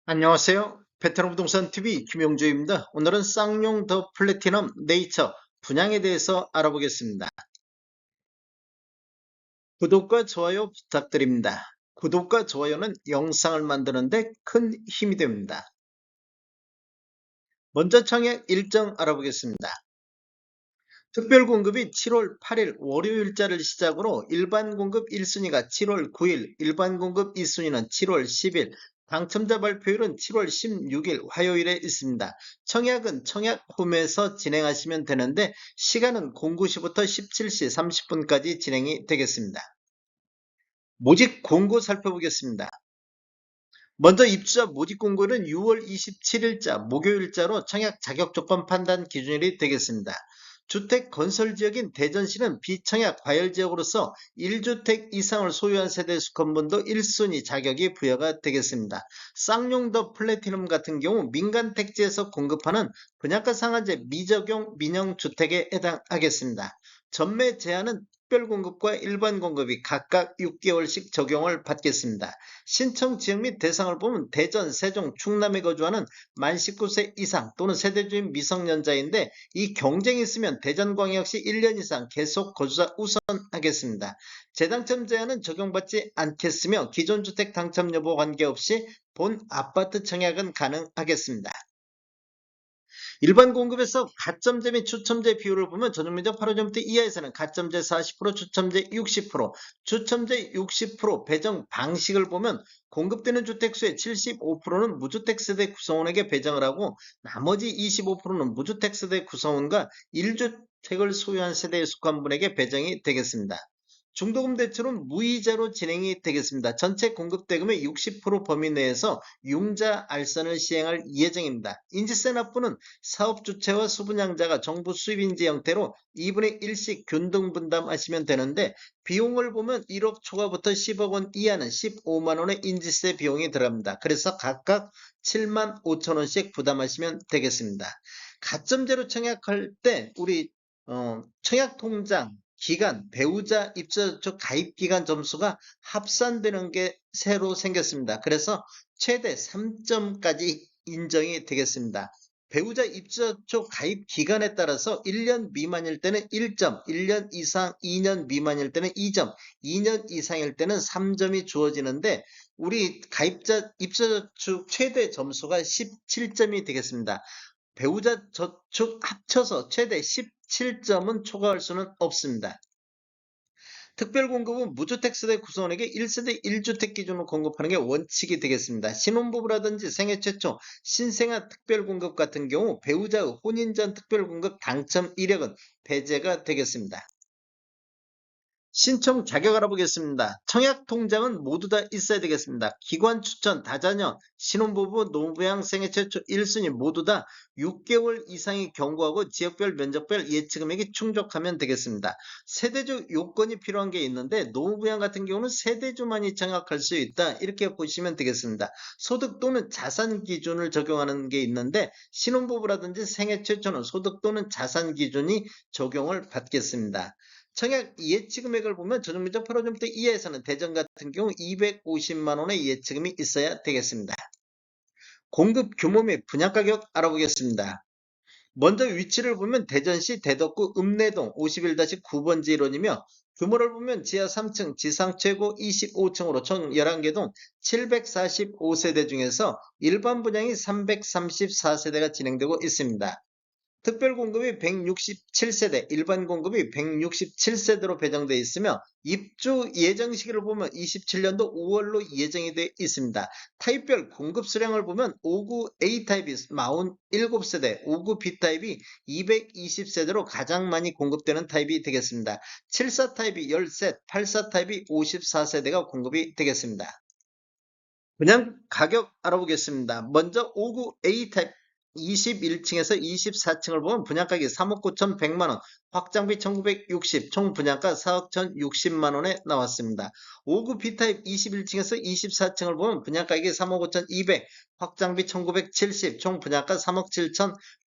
안녕하세요. 베테랑 부동산 TV 김용주입니다. 오늘은 쌍용 더 플래티넘 네이처 분양에 대해서 알아보겠습니다. 구독과 좋아요 부탁드립니다. 구독과 좋아요는 영상을 만드는데 큰 힘이 됩니다. 먼저 청약 일정 알아보겠습니다. 특별 공급이 7월 8일 월요일자를 시작으로 일반 공급 1순위가 7월 9일, 일반 공급 2순위는 7월 10일, 당첨자 발표일은 7월 16일 화요일에 있습니다. 청약은 청약홈에서 진행하시면 되는데 시간은 09시부터 17시 30분까지 진행이 되겠습니다. 모집 공고 살펴보겠습니다. 먼저 입주자 모집 공고는 6월 27일자 목요일자로 청약 자격 조건 판단 기준일이 되겠습니다. 주택 건설 지역인 대전시는 비청약 과열 지역으로서 1주택 이상을 소유한 세대 수건분도 1순위 자격이 부여가 되겠습니다. 쌍용 더 플래티넘 같은 경우 민간 택지에서 공급하는 분양가 상한제 미적용 민영 주택에 해당하겠습니다. 전매 제한은 특별 공급과 일반 공급이 각각 6개월씩 적용을 받겠습니다. 신청 지역 및 대상을 보면 대전, 세종, 충남에 거주하는 만 19세 이상 또는 세대주인 미성년자인데 이 경쟁이 있으면 대전광역시 1년 이상 계속 거주자 우선하겠습니다. 재당첨 제한은 적용받지 않겠으며 기존 주택 당첨 여부 관계없이 본 아파트 청약은 가능하겠습니다. 일반 공급에서 가점제 및 추첨제 비율을 보면 전용면적 8호제곱미터 이하에서는 가점제 40%, 추첨제 60%, 추첨제 60% 배정 방식을 보면 공급되는 주택수의 75%는 무주택 세대 구성원에게 배정을 하고 나머지 25%는 무주택 세대 구성원과 1주택을 소유한 세대에 속한 분에게 배정이 되겠습니다. 중도금 대출은 무이자로 진행이 되겠습니다. 전체 공급 대금의 60% 범위 내에서 융자 알선을 시행할 예정입니다. 인지세 납부는 사업 주체와 수분양자가 정부 수입인지 형태로 2분의 1씩 균등 분담하시면 되는데 비용을 보면 1억 초과부터 10억 원 이하는 15만 원의 인지세 비용이 들어갑니다. 그래서 각각 7만 5천 원씩 부담하시면 되겠습니다. 가점제로 청약할 때 우리 청약통장 기간, 배우자 입주자 가입 기간 점수가 합산되는 게 새로 생겼습니다. 그래서 최대 3점까지 인정이 되겠습니다. 배우자 입주자 쪽 가입 기간에 따라서 1년 미만일 때는 1점, 1년 이상 2년 미만일 때는 2점, 2년 이상일 때는 3점이 주어지는데 우리 가입자 입주자 쪽 최대 점수가 17점이 되겠습니다. 배우자 저축 합쳐서 최대 17점은 초과할 수는 없습니다. 특별공급은 무주택 세대 구성원에게 1세대 1주택 기준으로 공급하는 게 원칙이 되겠습니다. 신혼부부라든지 생애 최초 신생아 특별공급 같은 경우 배우자의 혼인 전 특별공급 당첨 이력은 배제가 되겠습니다. 신청 자격 알아보겠습니다. 청약 통장은 모두 다 있어야 되겠습니다. 기관 추천, 다자녀, 신혼부부, 노부양, 생애 최초 1순위 모두 다 6개월 이상이 경과하고 지역별, 면적별 예치금액이 충족하면 되겠습니다. 세대주 요건이 필요한 게 있는데 노부양 같은 경우는 세대주만이 청약할 수 있다. 이렇게 보시면 되겠습니다. 소득 또는 자산 기준을 적용하는 게 있는데 신혼부부라든지 생애 최초는 소득 또는 자산 기준이 적용을 받겠습니다. 청약 예치금액을 보면 전용면적 8호점대 이하에서는 대전 같은 경우 250만 원의 예치금이 있어야 되겠습니다. 공급 규모 및 분양가격 알아보겠습니다. 먼저 위치를 보면 대전시 대덕구 읍내동 51-9번지 1원이며 규모를 보면 지하 3층, 지상 최고 25층으로 총 11개 동 745세대 중에서 일반 분양이 334세대가 진행되고 있습니다. 특별공급이 167세대, 일반 공급이 167세대로 배정되어 있으며 입주 예정 시기를 보면 27년도 5월로 예정이 되어 있습니다. 타입별 공급 수량을 보면 59 A타입이 47세대, 59 B타입이 220세대로 가장 많이 공급되는 타입이 되겠습니다. 74 타입이 13, 84 타입이 54세대가 공급이 되겠습니다. 그냥 가격 알아보겠습니다. 먼저 59 A타입 21층에서 24층을 보면 분양가격이 3억 9,100만원, 확장비 1960, 총 분양가 4억 1,060만원에 나왔습니다. 5구 B타입 21층에서 24층을 보면 분양가격이 3억 5,200, 확장비 1970, 총 분양가 3억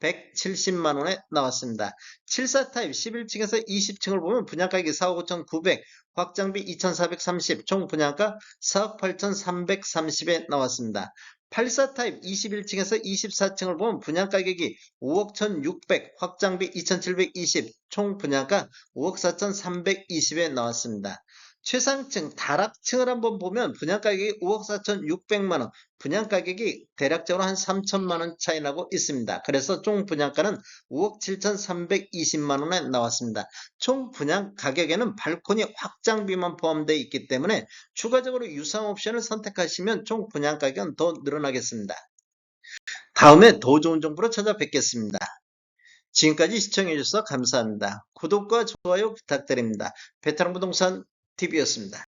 7,170만원에 나왔습니다. 74타입 11층에서 20층을 보면 분양가격이 4억 5,900, 확장비 2,430, 총 분양가 4억 8,330에 나왔습니다. 84 타입 21층에서 24층을 보면 분양가격이 5억 1,600, 확장비 2,720, 총 분양가 5억 4,320에 나왔습니다. 최상층 다락층을 한번 보면 분양가격이 5억 4,600만원, 분양가격이 대략적으로 한 3천만원 차이 나고 있습니다. 그래서 총 분양가는 5억 7,320만원에 나왔습니다. 총 분양 가격에는 발코니 확장비만 포함되어 있기 때문에 추가적으로 유상 옵션을 선택하시면 총 분양 가격은 더 늘어나겠습니다. 다음에 더 좋은 정보로 찾아뵙겠습니다. 지금까지 시청해주셔서 감사합니다. 구독과 좋아요 부탁드립니다. 베테랑 부동산 TV였습니다.